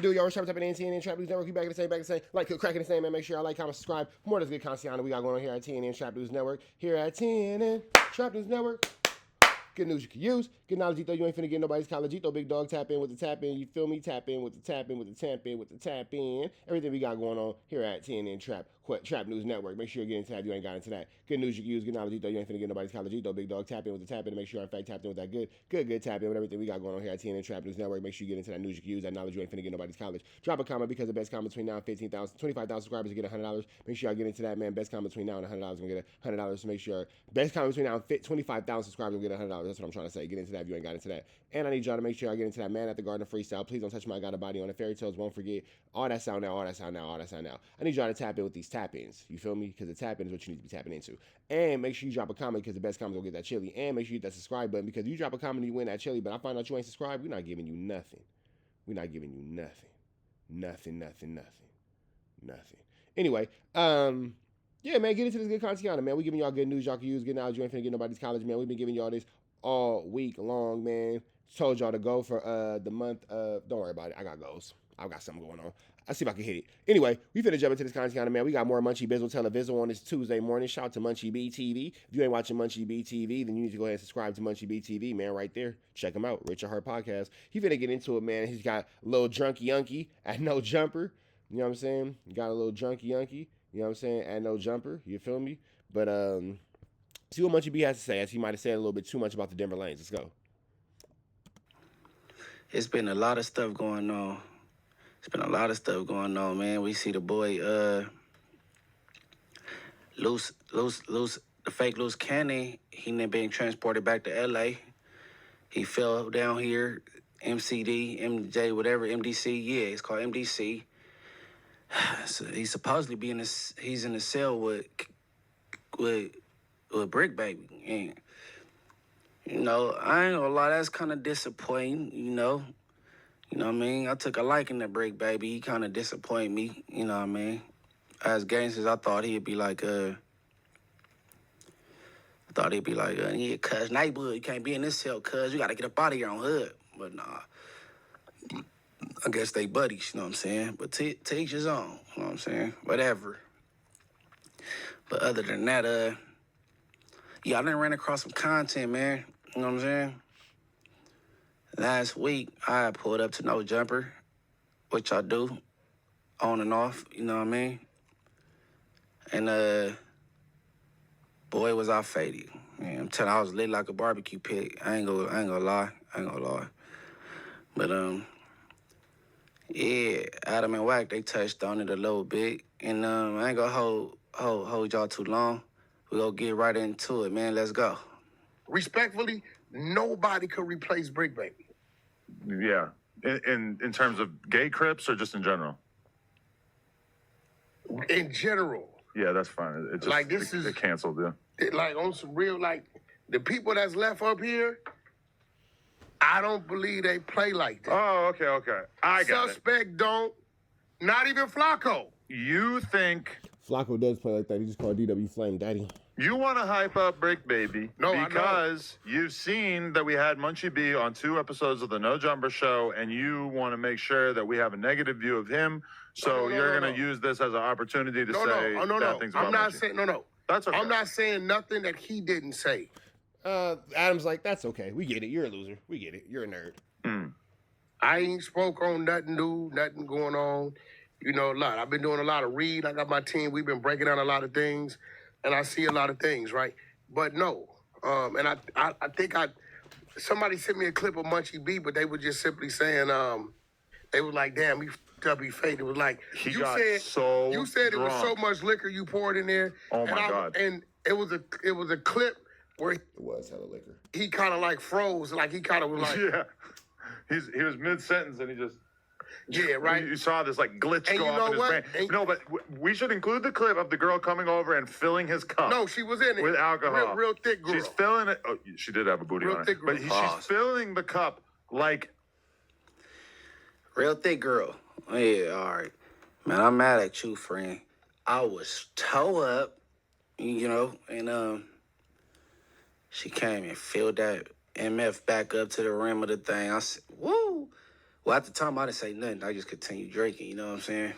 Do y'all type in TNN Trap News Network? You back in the same, like, cracking the same, man. Make sure y'all like, comment, subscribe. More of this good content we got going on here at TNN Trap News Network. Here at TNN Trap News Network. Good news you can use. Good knowledge, you ain't finna get nobody's collegito. Big dog, tap in with the tap in. You feel me? Tap in with the tap in with the tap in with the tap in. Everything we got going on here at TNN Trap News Network. Make sure you get into that if you ain't got into that. Good news you can use. Good knowledge, you ain't finna get nobody's collegito. Big dog, tap in with the tap in. Make sure you're in fact tapped in with that good tap in with everything we got going on here at TNN Trap News Network. Make sure you get into that news you can use. That knowledge you ain't finna get nobody's college. Drop a comment because the best comment between now and 25,000 subscribers, you get $100. Make sure y'all get into that, man. Best comment between now and $100, gonna get $100. So make sure best comment between now and 25,000 subscribers, will get $100. That's what I'm trying to say. Get into that if you ain't got into that. And I need y'all to make sure y'all get into that Man at the Garden freestyle. Please don't touch my God a body on the fairy tales. Won't forget all that sound now, all that sound now, all that sound now. I need y'all to tap in with these tap ins. You feel me? Because the tap in is what you need to be tapping into. And make sure you drop a comment because the best comment will get that chili. And make sure you hit that subscribe button because you drop a comment and you win that chili. But I find out you ain't subscribed, we're not giving you nothing. We're not giving you nothing. Nothing. Anyway, yeah, man, get into this good content, man. We giving y'all good news y'all can use. Good knowledge you ain't finna get nobody's college, man. We've been giving y'all this all week long, man. Told y'all to go for the month of, don't worry about it, I got goals. I've got something going on. I'll see if I can hit it. Anyway, we finna jump into this content, man. We got more Munchie Bizzle Television on this Tuesday morning. Shout out to Munchie B TV. If you ain't watching Munchie B TV, then you need to go ahead and subscribe to Munchie B TV, man, right there. Check him out, Richard Hart Podcast. He finna get into it, man. He's got a little drunky yunky at no jumper. You know what I'm saying? Got a little drunky yunky. You know what I'm saying? At no jumper. You feel me? But see what Munchie B has to say, as he might have said a little bit too much about the Denver Lanes. Let's go. It's been a lot of stuff going on. Man. We see the boy the fake loose cannon. He not being transported back to LA. He fell down here, MCD, MJ, whatever, MDC. Yeah, it's called MDC. So he's supposedly he's in a cell with Brick Baby. And, you know, I ain't gonna lie, that's kind of disappointing, you know. You know what I mean? I took a liking to Brick Baby. He kind of disappointed me, you know what I mean? As gangsters, I thought he'd be like, yeah, cuz, neighborhood, you can't be in this cell, cuz, you gotta get up out of here on hood. But nah, I guess they buddies, you know what I'm saying? But to each his own, you know what I'm saying? Whatever. But other than that, yeah, I done ran across some content, man. You know what I'm saying? Last week, I pulled up to No Jumper, which I do, on and off, you know what I mean? And, boy, was I faded. Man, I'm telling you, I was lit like a barbecue pit. I ain't gonna lie. But, yeah, Adam and WACK, they touched on it a little bit. And I ain't gonna hold y'all too long. We gonna get right into it, man. Let's go. Respectfully, nobody could replace Brick Baby. Yeah. In terms of gay Crips or just in general? In general. Yeah, that's fine. It just, like, this is... It canceled, yeah. Like, on some real, like, the people that's left up here, I don't believe they play like that. Oh, okay. I got Suspect don't. Not even FLAKKO. You think... FLAKKO does play like that. He just called DW Flame Daddy. You want to hype up Brick Baby because you've seen that we had Munchie B on 2 episodes of the No Jumper Show, and you want to make sure that we have a negative view of him. So you're going to use this as an opportunity to say bad things about I'm not Munchie. saying, That's okay. I'm not saying nothing that he didn't say. Adam's like, that's okay. We get it. You're a loser. We get it. You're a nerd. I ain't spoke on nothing new, nothing going on. You know, a lot. I've been doing a lot of read. I got my team. We've been breaking down a lot of things. And I see a lot of things, right? But no. And I think somebody sent me a clip of Munchie B, but they were just simply saying, they were like, damn, he faded. It was like, you said it was so much liquor you poured in there. Oh my God. And it was a clip where It was hella liquor. he kind of like froze, like he kind of was like, Yeah. He was mid-sentence and he just... yeah, right. You saw this like glitch And go you off know in his what? brain. No, but we should include the clip of the girl coming over and filling his cup. No, she was in it. With alcohol. Real thick girl. She's filling it. Oh, she did have a booty Real on her. thick girl. But she's filling the cup like... Real thick girl. Yeah, all right. Man, I'm mad at you, friend. I was toe up, you know, and she came and filled that MF back up to the rim of the thing. I said, woo. Well, at the time, I didn't say nothing. I just continued drinking, you know what I'm saying?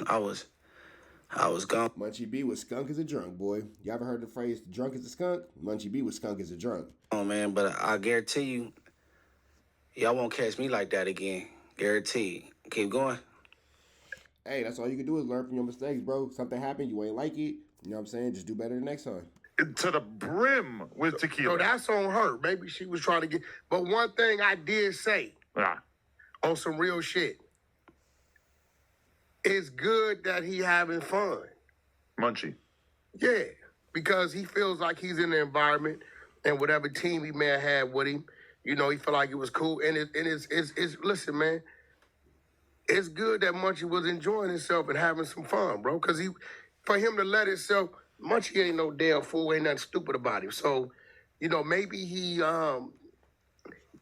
I was gone. Munchie B was skunk as a drunk, boy. You ever heard the phrase drunk as a skunk? Munchie B was skunk as a drunk. Oh, man, but I guarantee you, y'all won't catch me like that again. Guaranteed. Keep going. Hey, that's all you can do is learn from your mistakes, bro. Something happened, you ain't like it. You know what I'm saying? Just do better the next time. To the brim with tequila. So that's on her. Maybe she was trying to get. But one thing I did say Yeah. on some real shit, it's good that he having fun. Munchie. Yeah, because he feels like he's in the environment and whatever team he may have had with him, you know, he felt like it was cool. And it's listen, man, it's good that Munchie was enjoying himself and having some fun, bro. Because for him to let himself, Munchie ain't no damn fool, ain't nothing stupid about him. So, you know, maybe he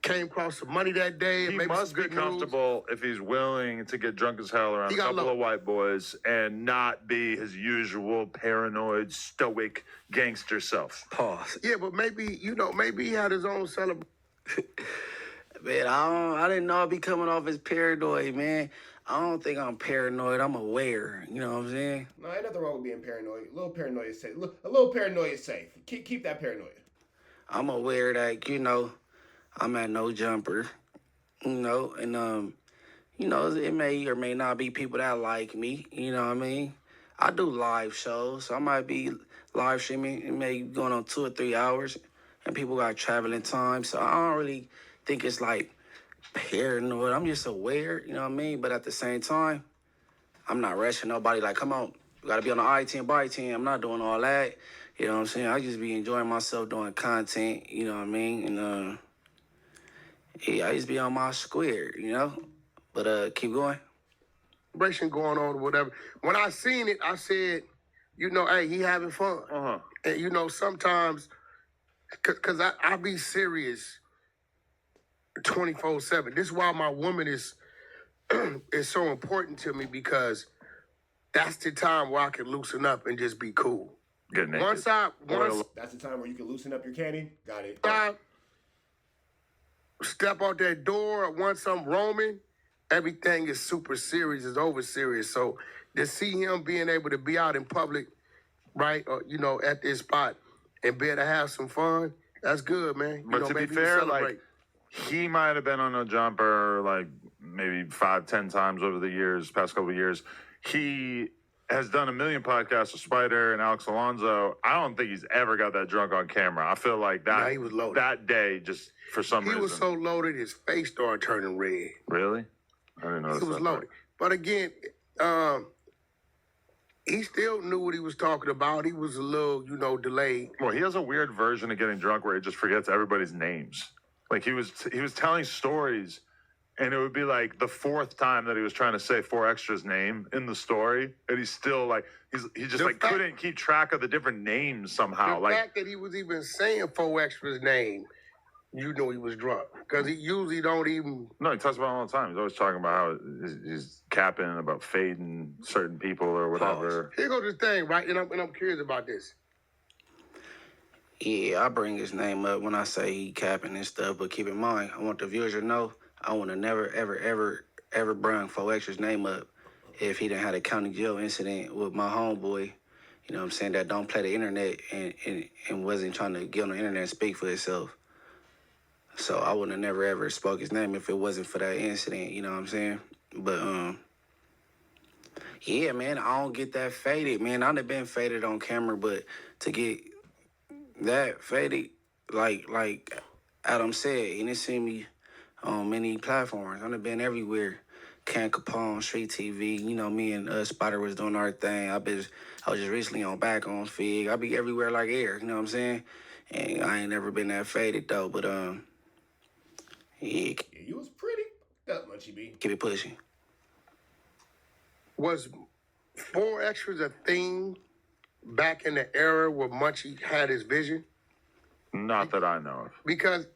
came across some money that day. He maybe must be comfortable if he's willing to get drunk as hell around a couple of white boys and not be his usual paranoid, stoic, gangster self. Pause. Yeah, but maybe, you know, maybe he had his own celebration. Man, I didn't know I'd be coming off as paranoid, man. I don't think I'm paranoid. I'm aware. You know what I'm saying? No, ain't nothing wrong with being paranoid. A little paranoia is safe. A little paranoia is safe. Keep that paranoia. I'm aware that, you know, I'm at no jumper, you know, and, you know, it may or may not be people that like me, you know what I mean? I do live shows, so I might be live streaming. It may be going on 2 or 3 hours, and people got traveling time, so I don't really think it's like paranoid. I'm just aware, you know what I mean? But at the same time, I'm not rushing nobody. Like, come on, you gotta be on the I-10 by 10. I'm not doing all that. You know what I'm saying? I just be enjoying myself doing content, you know what I mean? And yeah, I just be on my square, you know? But keep going. Going on or whatever. When I seen it, I said, you know, hey, he having fun. Uh-huh. And, you know, sometimes, because I be serious 24/7. This is why my woman is so important to me, because that's the time where I can loosen up and just be cool. Get naked. Once That's the time where you can loosen up your candy. Got it. I step out that door, once I'm roaming, everything is super serious, is over serious. So to see him being able to be out in public, right, or, you know, at this spot and be able to have some fun, that's good, man. But you know, to be maybe fair, celebrate. like, he might have been on a jumper like maybe 5-10 times over the years, past couple of years. He has done 1 million podcasts with Spider and Alex Alonso. I don't think he's ever got that drunk on camera. I feel like that, he was loaded. that day, just for some reason. He was so loaded, his face started turning red. Really? I didn't know He was loaded. But again, he still knew what he was talking about. He was a little, you know, delayed. Well, he has a weird version of getting drunk where he just forgets everybody's names. Like, he was telling stories, and it would be like the 4th time that he was trying to say 4XTRAZ name in the story, and he's still like, he just couldn't keep track of the different names somehow. The fact that he was even saying 4XTRAZ name, you know he was drunk, because he usually don't even. No, he talks about it all the time. He's always talking about how he's capping about fading certain people or whatever. Here goes the thing, right? And I'm curious about this. Yeah, I bring his name up when I say he capping and stuff, but keep in mind, I want the viewers to know, I want to never, ever bring 4XTRAZ's name up if he done had a county jail incident with my homeboy, you know what I'm saying, that don't play the internet and wasn't trying to get on the internet and speak for himself. So I would have never, ever spoke his name if it wasn't for that incident, you know what I'm saying? But, yeah, man, I don't get that faded, man. I've been faded on camera, but to get that faded, like Adam said, he didn't see me on many platforms. I've been everywhere. Can Capone, Street TV, you know, me and Spider was doing our thing. I was just recently on Back on Fig. I be everywhere like air, you know what I'm saying? And I ain't never been that faded, though, but, yeah. You was pretty up, Munchie B. Keep it pushing. Was 4XTRAZ a thing back in the era where Munchie had his vision? Not that I know of. Because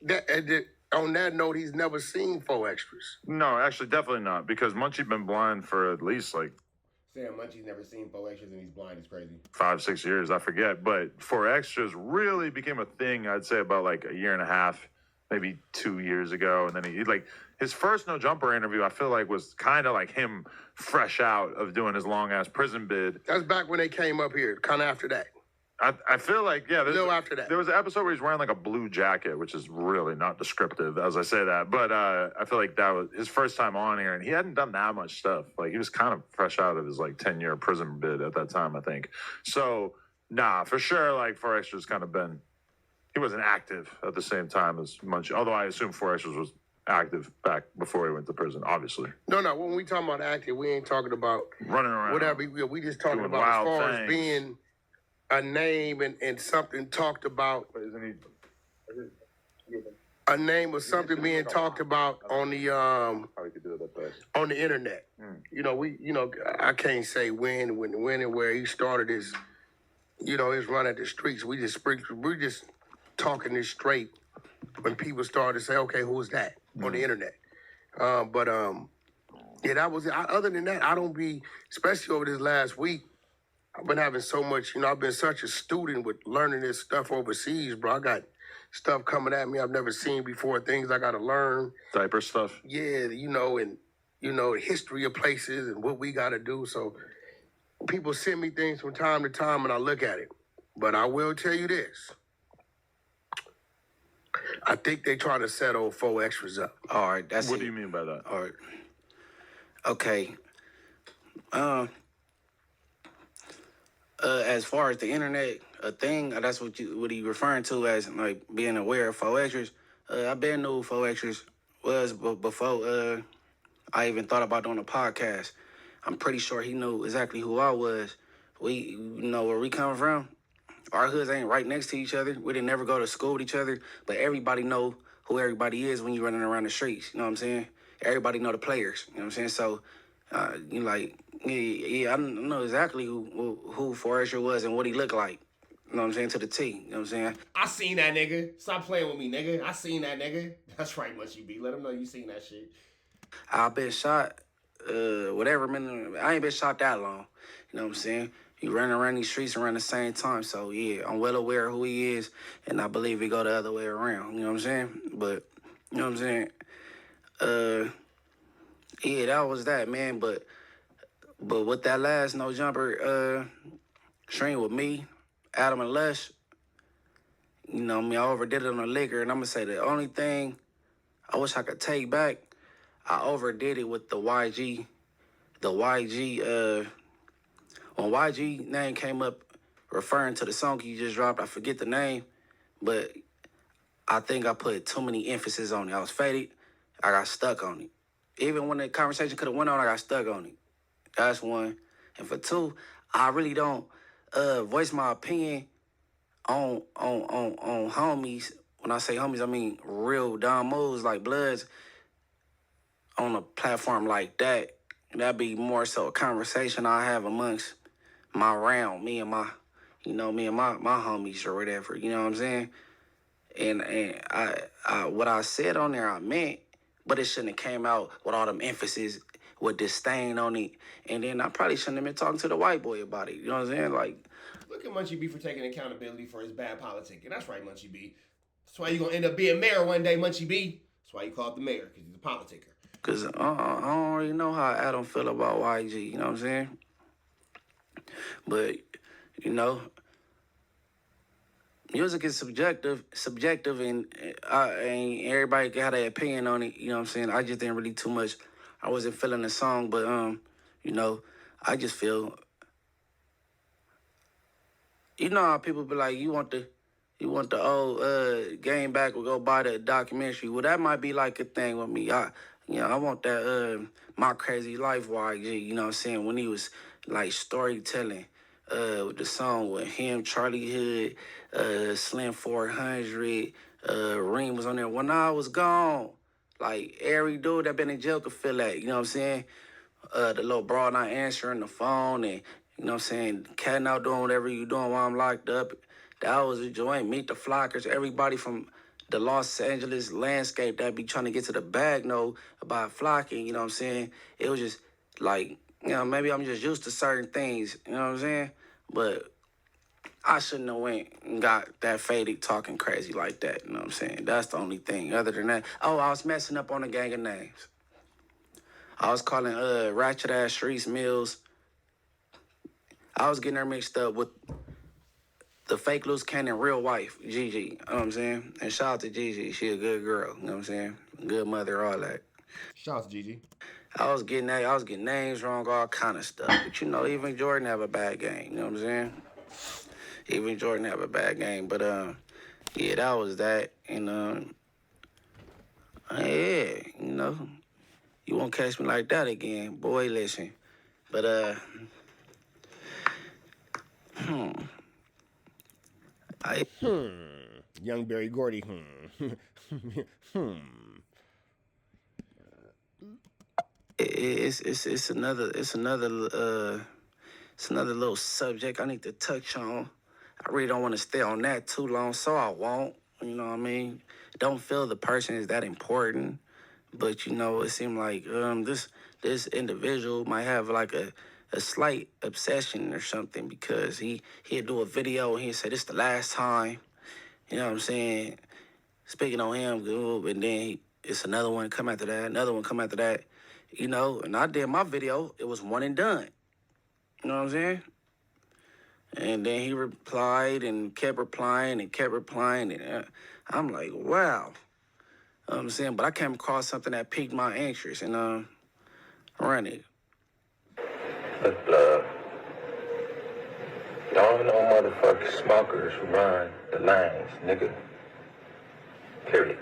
on that note, he's never seen 4XTRAZ. No, actually, definitely not. Because Munchie been blind for at least like Saying Munchie's never seen 4XTRAZ and he's blind is crazy. 5-6 years, I forget. But 4XTRAZ really became a thing, I'd say, about like 1.5 years maybe 2 years ago, and then he like his first No Jumper interview. I feel like was kind of like him fresh out of doing his long ass prison bid. That's back when they came up here, kind of after that. I feel like, yeah, A little after that. There was an episode where he's wearing like a blue jacket, which is really not descriptive as I say that. But I feel like that was his first time on here, and he hadn't done that much stuff. Like he was kind of fresh out of his like 10-year prison bid at that time, I think. So nah, for sure, like 4XTRA's kind of been. He wasn't active at the same time as Munchie, although I assume 4XTRA's was active back before he went to prison, obviously. No, when we talking about active, we ain't talking about running around. Whatever. We just talking about as far as being a name and something talked about. A name or something being talked about on the internet. You know, I can't say when and where he started his, his run at the streets. We just talking this straight when people started to say, okay, who's that on the internet? Yeah, that was it. Other than that, I don't be, especially over this last week, I've been having so much, I've been such a student with learning this stuff overseas, bro. I got stuff coming at me I've never seen before, things I got to learn. Diaper stuff. Yeah, and, the history of places and what we got to do. So people send me things from time to time and I look at it. But I will tell you this. I think they try to set old 4XTRAZ up. All right, that's What do you mean by that? All right. Okay. As far as the internet, a thing, that's what he referring to as like being aware of 4XTRAZ. I've been knew 4XTRAZ was before I even thought about doing a podcast. I'm pretty sure he knew exactly who I was. We know where we come from. Our hoods ain't right next to each other. We didn't never go to school with each other, but everybody know who everybody is when you're running around the streets. You know what I'm saying? Everybody know the players. You know what I'm saying? So, I know exactly who 4XTRAZ was and what he looked like. You know what I'm saying? To the T. You know what I'm saying? I seen that nigga. Stop playing with me, nigga. I seen that nigga. That's right, Munchie B. Let him know you seen that shit. I've been shot, whatever minute. I ain't been shot that long. You know what I'm saying? He running around these streets around the same time. So, yeah, I'm well aware of who he is, and I believe he go the other way around. You know what I'm saying? But, you know what I'm saying? Yeah, that was that, man. But with that last No Jumper stream with me, Adam and Lush, I overdid it on the liquor, and I'm going to say the only thing I wish I could take back, I overdid it with the YG. When YG name came up referring to the song he just dropped, I forget the name, but I think I put too many emphasis on it. I was faded. I got stuck on it. Even when the conversation could have went on, I got stuck on it. That's one. And for two, I really don't voice my opinion on homies. When I say homies, I mean real Don Moves like Bloods on a platform like that. That'd be more so a conversation I have amongst my round, me and my homies or whatever. You know what I'm saying? And I what I said on there, I meant, but it shouldn't have came out with all them emphasis, with disdain on it. And then I probably shouldn't have been talking to the white boy about it. You know what I'm saying? Like, look at Munchie B for taking accountability for his bad politic. And that's right, Munchie B. That's why you're going to end up being mayor one day, Munchie B. That's why you call it the mayor, because he's a politicker. Because I don't really know how Adam feel about YG, you know what I'm saying? But, music is subjective, and everybody got an opinion on it, you know what I'm saying? I just didn't really too much, I wasn't feeling the song, but, I just feel, how people be like, you want the old game back, we'll go buy the documentary. Well, that might be like a thing with me. I want that My Crazy Life YG, you know what I'm saying? When he was like storytelling with the song with him, Charlie Hood, Slim 400, Reem was on there. When I was gone, like every dude that been in jail could feel that, you know what I'm saying? The little broad not answering the phone and, you know what I'm saying, catting out doing whatever you doing while I'm locked up. That was a joint. Meet the Flockers, everybody from the Los Angeles landscape that be trying to get to the bag know about flocking, you know what I'm saying? It was just like, maybe I'm just used to certain things, you know what I'm saying? But I shouldn't have went and got that faded talking crazy like that. You know what I'm saying? That's the only thing. Other than that, oh, I was messing up on a gang of names. I was calling Ratchet Ass Streets Mills. I was getting her mixed up with the fake loose cannon real wife, Gigi. You know what I'm saying? And shout out to Gigi. She a good girl. You know what I'm saying? Good mother, all that. Shout out to Gigi. I was getting names wrong, all kind of stuff. But you know, even Jordan have a bad game. You know what I'm saying? Even Jordan have a bad game. But yeah, that was that. And yeah, you know, you won't catch me like that again, boy. Listen, but Young Barry Gordy. It's another little subject I need to touch on. I really don't want to stay on that too long, so I won't. You know what I mean? Don't feel the person is that important, but you know, it seemed like this individual might have like a slight obsession or something because he'd do a video and he'd say this the last time. You know what I'm saying? Speaking on him, and then it's another one come after that, another one come after that. You know, and I did my video. It was one and done. You know what I'm saying? And then he replied and kept replying and kept replying. And I'm like, wow. You know what I'm saying? But I came across something that piqued my interest and ran it. Look, blood. Don't no motherfucking smokers run the lanes, nigga. Period.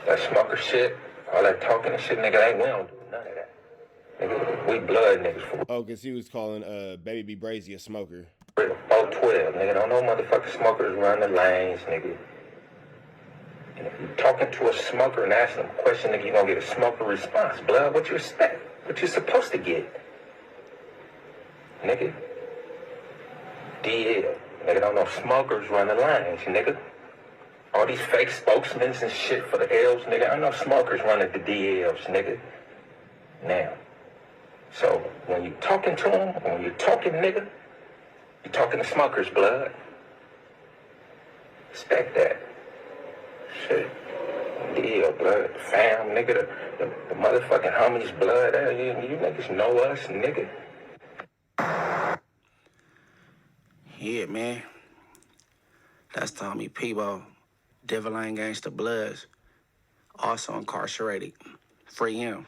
That smoker shit, all that talking and shit, nigga, we don't do none of that. Nigga, we blood niggas for Oh, because he was calling Baby B Brazy a smoker. real. 412, nigga. Don't no motherfucking smokers run the lanes, nigga. And if you talking to a smoker and asking them a question, nigga, you gonna get a smoker response, blood. What you expect? What you supposed to get? Nigga. DL. Nigga, don't know smokers run the lanes, nigga. All these fake spokesmen and shit for the L's, nigga. I know smokers running the DLs, nigga. Now. So, when you talking to them, when you talking, nigga, you talking to smokers, blood. Expect that. Shit. DL, blood. The fam, nigga. The motherfucking homies, blood. You niggas know us, nigga. Yeah, man. That's Tommy Peebo. Devil Ain't Gangsta Bloods. Also incarcerated. Free him.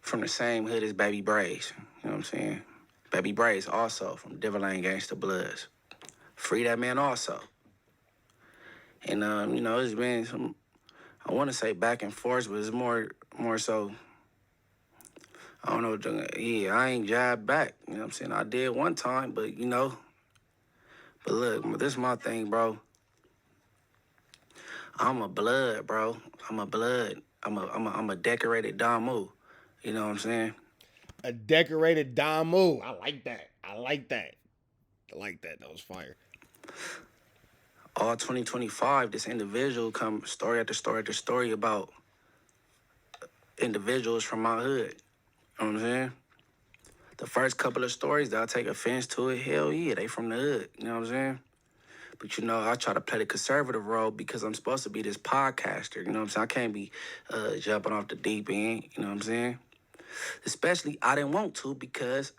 From the same hood as Baby Braze. You know what I'm saying? Baby Braze also from Devil Ain't Gangsta Bloods. Free that man also. And, you know, it's been some, I want to say back and forth, but it's more so, I don't know, yeah, I ain't jabbed back. You know what I'm saying? I did one time, but, you know, but look, this is my thing, bro. I'm a blood, bro. I'm a blood. I'm a decorated Damu. You know what I'm saying? A decorated Damu. I like that. I like that. That was fire. All 2025, this individual come story after story after story about individuals from my hood. You know what I'm saying? The first couple of stories that I take offense to it, hell yeah, they from the hood. You know what I'm saying? But, you know, I try to play the conservative role because I'm supposed to be this podcaster. You know what I'm saying? I can't be jumping off the deep end. You know what I'm saying? Especially, I didn't want to because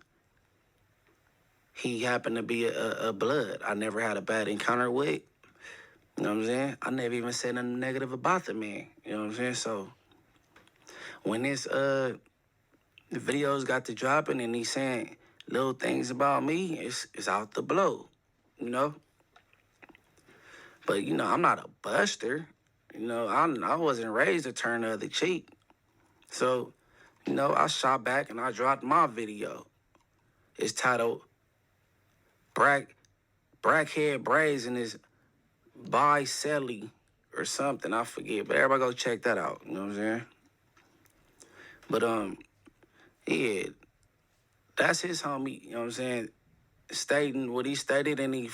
he happened to be a blood. I never had a bad encounter with. You know what I'm saying? I never even said nothing negative about the man. You know what I'm saying? So, when this the videos got to dropping and he's saying little things about me, it's out the blow. You know? But, you know, I'm not a buster. You know, I wasn't raised to turn the other cheek. So, you know, I shot back and I dropped my video. It's titled Brackhead Braze and his By Selly or something. I forget. But everybody go check that out. You know what I'm saying? But, yeah, that's his homie, you know what I'm saying? Stating what he stated and he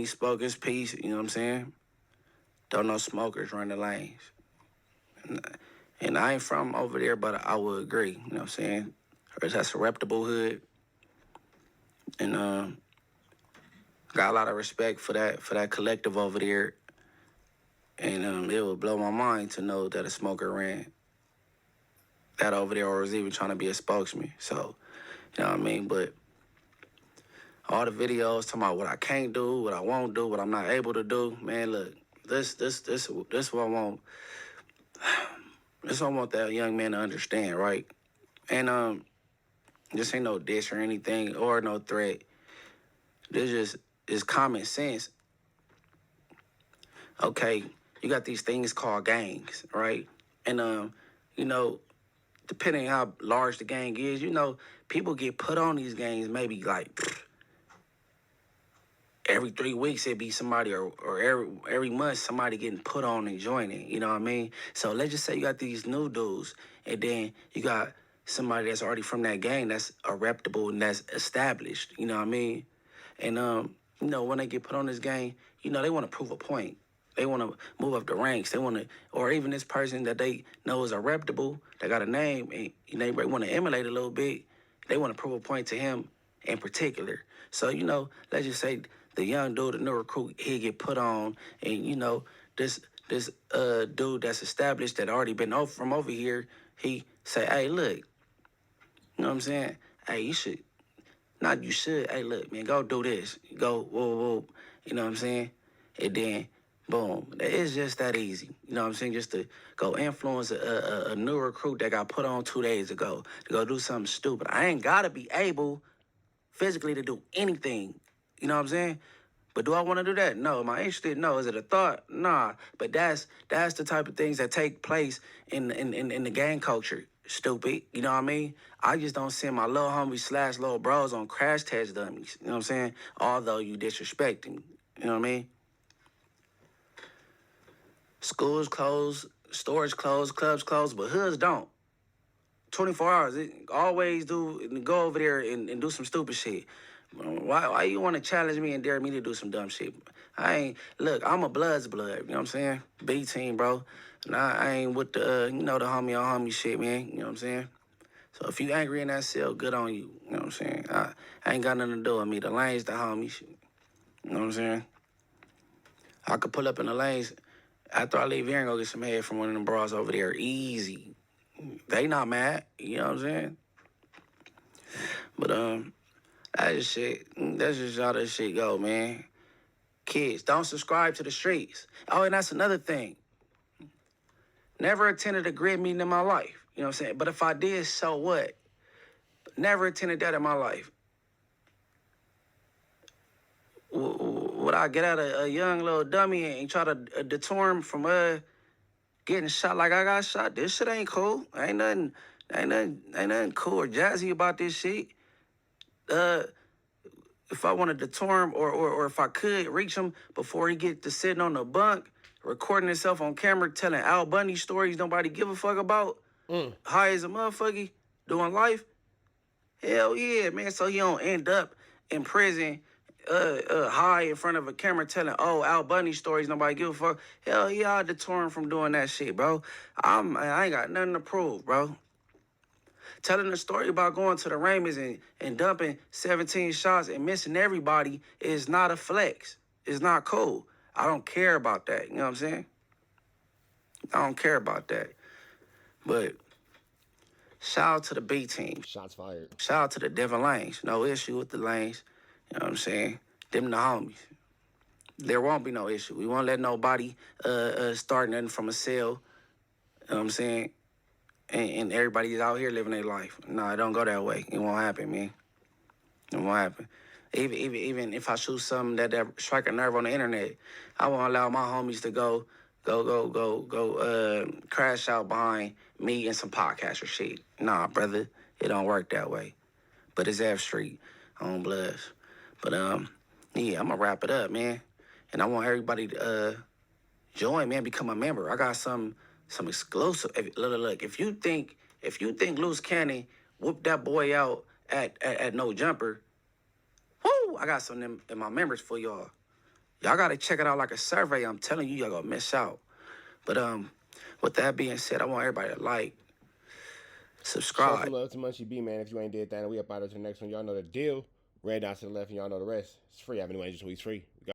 spoke his piece, you know what I'm saying? Don't know smokers run the lanes. And I ain't from over there, but I would agree, you know what I'm saying? That's a reputable hood. And got a lot of respect for that collective over there. And it would blow my mind to know that a smoker ran that over there or was even trying to be a spokesman. So, you know what I mean? But all the videos talking about what I can't do, what I won't do, what I'm not able to do, man, look, this what I want. This what I want that young man to understand, right? And this ain't no diss or anything or no threat. This just is common sense. Okay, you got these things called gangs, right? And you know, depending how large the gang is, you know, people get put on these gangs maybe like every 3 weeks it'd be somebody or every month somebody getting put on and joining, you know what I mean? So let's just say you got these new dudes and then you got somebody that's already from that gang that's reputable and that's established, you know what I mean? And you know, when they get put on this gang, you know, they want to prove a point. They want to move up the ranks. They want to, or even this person that they know is a reputable, that got a name, and you know, they want to emulate a little bit. They want to prove a point to him in particular. So, you know, let's just say the young dude, the new recruit, he get put on, and you know, this dude that's established that already been from over here, he say, hey, look, you know what I'm saying? Hey, you should, not you should, hey, look, man, go do this. Go, whoa, whoa, you know what I'm saying? And then, boom, it's just that easy. You know what I'm saying? Just to go influence a new recruit that got put on 2 days ago to go do something stupid. I ain't got to be able physically to do anything. You know what I'm saying? But do I want to do that? No. Am I interested? No. Is it a thought? Nah. But that's the type of things that take place in the gang culture. Stupid. You know what I mean? I just don't send my little homies / little bros on crash test dummies. You know what I'm saying? Although you disrespecting. You know what I mean? Schools closed, stores closed, clubs closed, but hoods don't. 24 hours. It always go over there and do some stupid shit. Why you want to challenge me and dare me to do some dumb shit? Look, I'm a blood's blood, you know what I'm saying? B team, bro. And I ain't with the, you know, the homie on homie shit, man. You know what I'm saying? So if you angry in that cell, good on you. You know what I'm saying? I ain't got nothing to do with me. The lanes, the homies. You know what I'm saying? I could pull up in the lanes after I leave here and go get some head from one of them bras over there. Easy. They not mad. You know what I'm saying? But, that's just how this shit go, man. Kids, don't subscribe to the streets. Oh, and that's another thing. Never attended a grid meeting in my life. You know what I'm saying? But if I did, so what? Never attended that in my life. Would I get out a young little dummy and try to deter him from getting shot like I got shot? This shit ain't cool. Ain't nothing cool or jazzy about this shit. If I want to deter him or if I could reach him before he get to sitting on the bunk, recording himself on camera, telling Al Bundy stories nobody give a fuck about, high as a motherfucker, doing life, hell yeah, man. So he don't end up in prison high in front of a camera telling, Al Bundy stories nobody give a fuck. Hell yeah, I'll deter him from doing that shit, bro. I ain't got nothing to prove, bro. Telling the story about going to the Raymonds and dumping 17 shots and missing everybody is not a flex. It's not cool. I don't care about that. You know what I'm saying? I don't care about that. But shout out to the B team. Shots fired. Shout out to the Devin Lanes. No issue with the Lanes. You know what I'm saying? Them the homies. There won't be no issue. We won't let nobody start nothing from a cell. You know what I'm saying? And everybody's out here living their life. No, it don't go that way. It won't happen, man. It won't happen. Even if I shoot something that strike a nerve on the internet, I won't allow my homies to go crash out behind me and some podcaster shit. Nah, brother, it don't work that way. But it's F Street on Bloods. But yeah, I'm gonna wrap it up, man. And I want everybody to join, man, become a member. I got some exclusive. Look, if you think Loose Cannon whooped that boy out at No Jumper, whoo, I got some in my members for y'all. Y'all gotta check it out like a survey. I'm telling you, y'all gonna miss out. But with that being said, I want everybody to like, subscribe. Show some love to Munchie B, man. If you ain't did that, and we up out of the next one. Y'all know the deal. Red dots to the left, and y'all know the rest. It's free. Avenue Angel Tweets free.